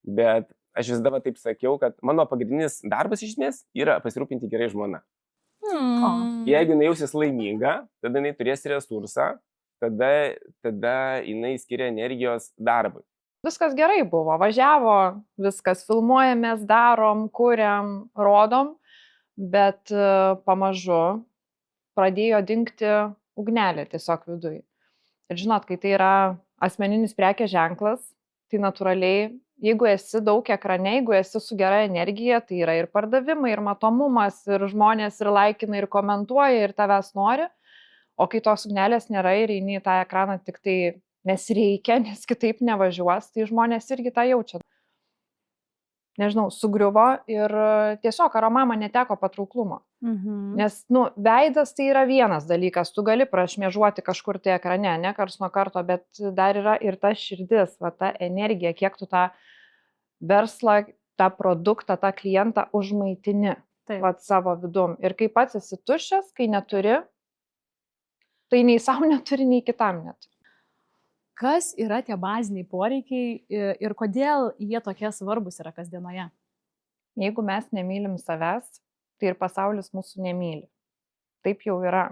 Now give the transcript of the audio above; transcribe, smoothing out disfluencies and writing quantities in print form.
Bet aš visada va taip sakiau, kad mano pagrindinis darbas iš esmės yra pasirūpinti gerai žmona. Jeigu jinai jausis laiminga, tada jinai turės resursą, tada jinai skiria energijos darbui. Viskas gerai buvo, važiavo, viskas filmuojamės, darom, kuriam, rodom, bet pamažu pradėjo dingti ugnelė tiesiog viduj. Ir žinot, kai tai yra asmeninis prekės ženklas, tai natūraliai, jeigu esi daug ekrane, jeigu esi su gera energija, tai yra ir pardavimai, ir matomumas, ir žmonės ir laikina, ir komentuoja, ir tavęs nori. O kai tos ugnelės nėra ir eini į tą ekraną tik tai nes reikia, nes kitaip nevažiuos, tai žmonės irgi tą jaučia. Nežinau, sugriuvo ir tiesiog aromama neteko patrauklumo. Nes, veidas tai yra vienas dalykas, tu gali prašmėžuoti kažkur tai ekrane, ne karts nuo karto, bet dar yra ir ta širdis, va, ta energija, kiek tu tą verslą, tą produktą, tą klientą užmaitini va, savo vidum. Ir kai pats esi tuščias, kai neturi, tai nei savo neturi, nei kitam neturi. Kas yra tie baziniai poreikiai ir kodėl jie tokie svarbus yra kasdienoje? Jeigu mes nemylim savęs, tai ir pasaulis mūsų nemyli. Taip jau yra.